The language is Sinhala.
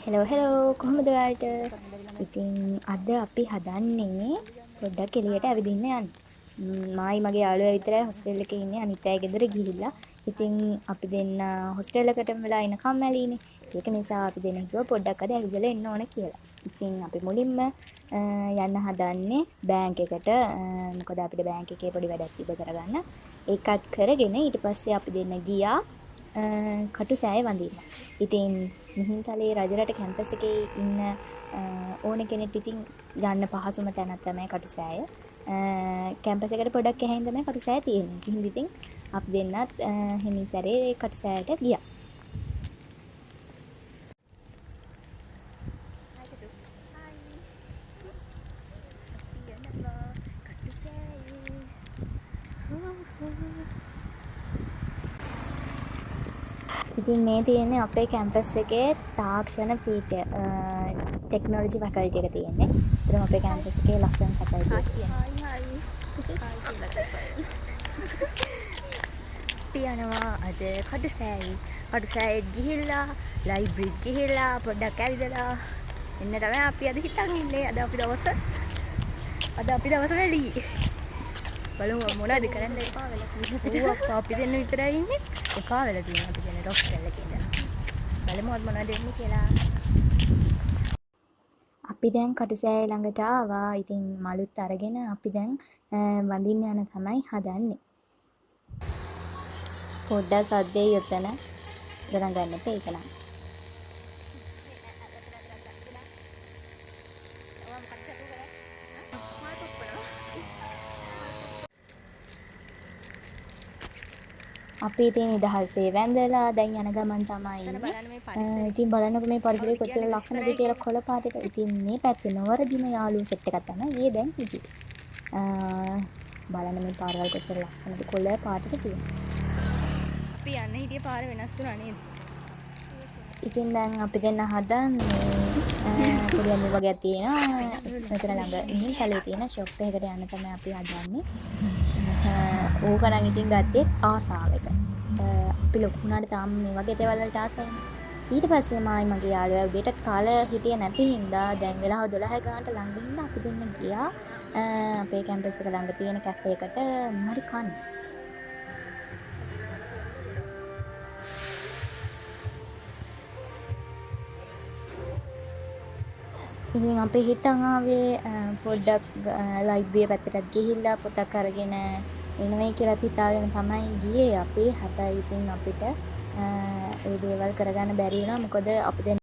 හෙලෝ කොහොමද ඔයාලට? ඉතින් අද අපි හදන්නේ පොඩ්ඩක් එළියට ඇවිදින්න යන්න. මායි මගේ යාළුවා විතරයි හොස්ටල් එකේ ඉන්නේ. අනිත් අය ගෙදර ගිහිල්ලා. ඉතින් අපි දෙන්න හොස්ටල් එකටම වෙලා ඉන්න කම්මැලිනේ. ඒක නිසා අපි දෙන්න හිතුවා පොඩ්ඩක් අද ඇවිදලා එන්න ඕන කියලා. ඉතින් අපි මුලින්ම යන්න හදන්නේ බෑන්ක් එකට. මොකද අපිට බෑන්ක් එකේ පොඩි වැඩක් තිබ්බ කරගන්න. ඒකත් කරගෙන ඊට පස්සේ අපි දෙන්න ගියා කටු සෑය වඳින්න. ඉතින් මිහින්තලේ රජරට කැම්පස් එකේ ඉන්න ඕන කෙනෙක් ඉතින් යන්න පහසුම තැනක් තමයි කටු සෑය. කැම්පස් එකට පොඩක් එහායින් තමයි කටු සෑය තියෙන්නේ. ඉතින් ඉතින් අපි දෙන්නත් හිමින් සැරේ කටු සෑයට ගියා. ඉතින් මේ තියෙන්නේ අපේ කැම්පස් එකේ තාක්ෂණ පීඨය. ටෙක්නොලොජි ෆැකල්ටි එක තියෙන්නේ. ඒතරම අපේ කැම්පස් එකේ ලස්සන ෆැකල්ටි එක තියෙනවා. අපි යනවා අද කටුසෑයි. කටුසෑයට ගිහිල්ලා ලයිබ්‍රරිත් ගිහිල්ලා පොඩ්ඩක් ඇවිදලා එන්න තමයි අපි අද හිතන් ඉන්නේ. අද අපි දවස වැඩි. බලමු මොනවද කරන්න එපා වෙලා තියෙන්නේ. අපි දෙන්න විතරයි ඉන්නේ. එපා වෙලා තියෙනවා අපි දෙන්න හොස්ටල් එකේ ඉඳලා. බලමු අද මොනවද වෙන්නේ කියලා. අපි දැන් කටු සෑය ළඟට ආවා. ඉතින් මලුත් අරගෙන අපි දැන් වඳින්න යන තමයි හදන්නේ. පොඩ්ඩක් සද්දේ යොතන ගණන් ගන්න එපා ඒක නම්. අපි ඉතින් නිදහසේ වැඳලා දැන් යන ගමන් තමයි ඉන්නේ. ඉතින් බලන්නකො මේ පරිසරය කොච්චර ලස්සනද කියලා කොළ පාටට. ඉතින් මේ පැත්තේ නොවරදින යාළුවෝ සෙට් එකක් තමයි ඊයේ දැන් හිටියේ. බලන්න මේ පාරවල් කොච්චර ලස්සනද කොළ පාටට තියෙන්නේ. අපි යන්න හිටිය පාර වෙනස් වුණා නේද? ඉතින් දැන් අපි දෙන්න හදන්නේ පොඩි අඳුර වගේක් තියෙනවා. මෙතන ළඟ මිහින්තලේ තියෙන ෂොප් එකකට යන්න තමයි අපි හදන්නේ. ඕක නම් ඉතින් ගත්තේ ආසාවට. අපි ලොකු වුණාට තාම මේ වගේ දේවල් වලට ආසයි. ඊට පස්සේ මායි මගේ යාළුවා උදේටත් කාලේ හිටියේ නැති හින්දා දැන් වෙලාව 12 ගානට ළඟ හින්දා අපි දෙන්න ගියා අපේ කැම්පස් එක ළඟ තියෙන කැෆේ එකට මොනවද කන්න. ඉතින් අපි හිතන් ආවේ පොඩ්ඩක් ලයිබ්‍රරිය පැත්තටත් ගිහිල්ලා පොතක් අරගෙන එනවයි කියලා හිතාගෙන තමයි ගියේ අපි. හැබැයි ඉතින් අපිට ඒ දේවල් කරගන්න බැරි වුණා. මොකද අපි